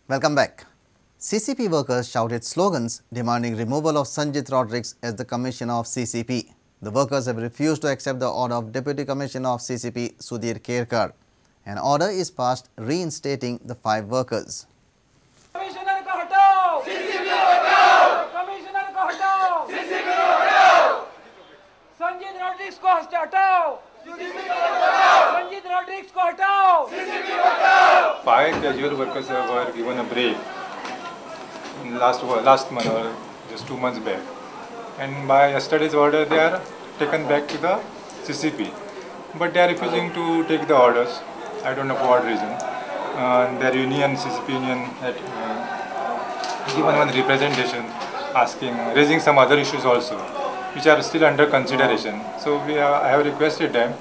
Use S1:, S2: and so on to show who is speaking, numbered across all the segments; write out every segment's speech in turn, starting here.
S1: Welcome back. CCP workers shouted slogans demanding removal of Sanjit Rodrigues as the Commissioner of CCP. The workers have refused to accept the order of Deputy Commissioner of CCP, Sudhir Kerkar. An order is passed reinstating the 5 workers.
S2: Commissioner ko hatao! CCP ko hatao! Commissioner ko hatao! CCP ko hatao! Sanjit Rodrigues ko hatao! CCP ko hatao! Sanjit Rodrigues ko hatao! CCP ko hatao!
S3: 5 casual workers were given a break in last month or just 2 months back, and by yesterday's order they are taken back to the CCP, but they are refusing to take the orders. I don't know for what reason. Their union, CCP union, had given one representation raising some other issues also, which are still under consideration. So I have requested them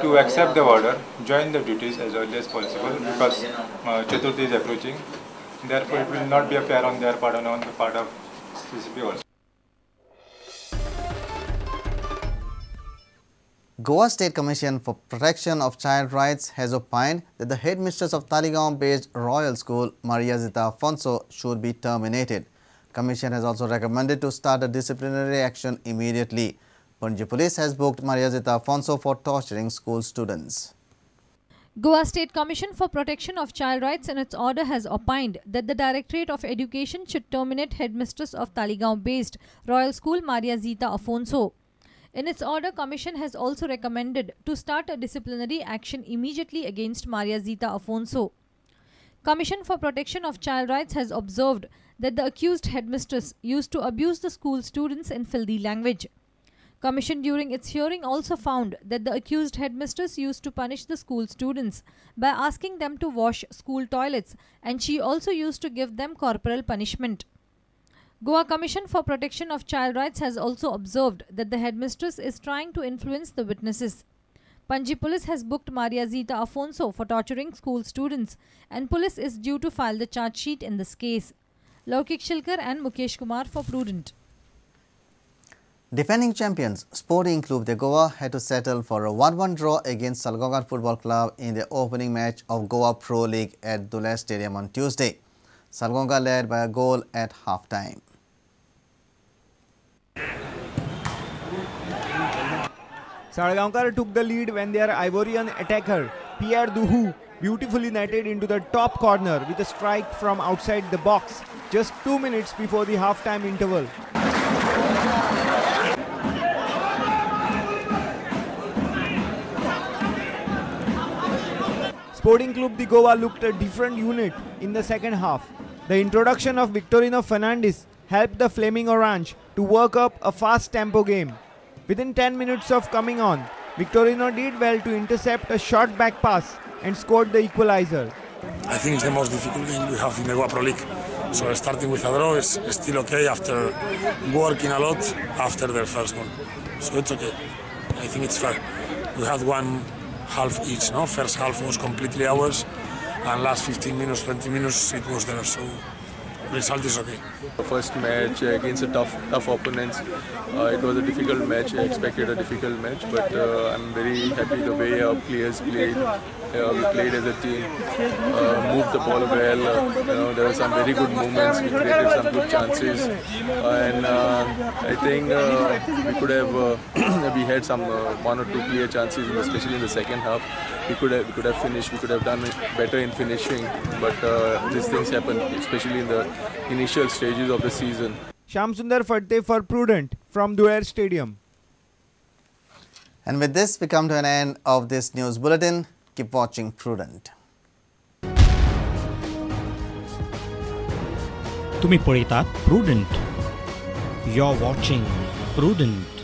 S3: to accept the order, join the duties as early as possible, because Chaturthi is approaching. Therefore, it will not be fair on their part and on the part of CCP also.
S1: Goa State Commission for Protection of Child Rights has opined that the headmistress of Taligaon-based Royal School, Maria Zita Afonso, should be terminated. Commission has also recommended to start a disciplinary action immediately. Panji Police has booked Maria Zita Afonso for torturing school students.
S4: Goa State Commission for Protection of Child Rights in its order has opined that the Directorate of Education should terminate headmistress of Taligaon-based Royal School, Maria Zita Afonso. In its order, Commission has also recommended to start a disciplinary action immediately against Maria Zita Afonso. Commission for Protection of Child Rights has observed that the accused headmistress used to abuse the school students in filthy language. Commission during its hearing also found that the accused headmistress used to punish the school students by asking them to wash school toilets, and she also used to give them corporal punishment. Goa Commission for Protection of Child Rights has also observed that the headmistress is trying to influence the witnesses. Panji Police has booked Maria Zita Afonso for torturing school students, and police is due to file the charge sheet in this case. Laukik Shilkar and Mukesh Kumar for Prudent.
S1: Defending champions Sporting Club de Goa had to settle for a 1-1 draw against Salgonga Football Club in the opening match of Goa Pro League at Dulles Stadium on Tuesday. Salgonga led by a goal at half-time.
S5: Salgaonkar took the lead when their Ivorian attacker Pierre Duhu beautifully netted into the top corner with a strike from outside the box just 2 minutes before the half-time interval. Sporting Club de Goa looked a different unit in the second half. The introduction of Victorino Fernandes helped the Flaming Orange to work up a fast tempo game. Within 10 minutes of coming on, Victorino did well to intercept a short back pass and scored the equalizer.
S6: I think it's the most difficult game we have in the Goa Pro League. So starting with a draw is still okay after working a lot after their first goal. So it's okay. I think it's fair. We had one half each, no? First half was completely ours, and last 15 minutes, 20 minutes it was there. So result is okay.
S7: The first match against a tough opponents. It was a difficult match. I expected a difficult match, but I'm very happy the way our players played. We played as a team, moved the ball well. There were some very good moments. We created some good chances, and I think we could have we had some 1 or 2 clear chances, especially in the second half. We could have finished. We could have done better in finishing, but these things happen, especially in the initial stages of the season.
S5: Shamsundar Fadte for Prudent from Dulles Stadium.
S1: And with this, we come to an end of this news bulletin. Keep watching Prudent.
S8: तुम्ही पळयतात Prudent. You're watching Prudent.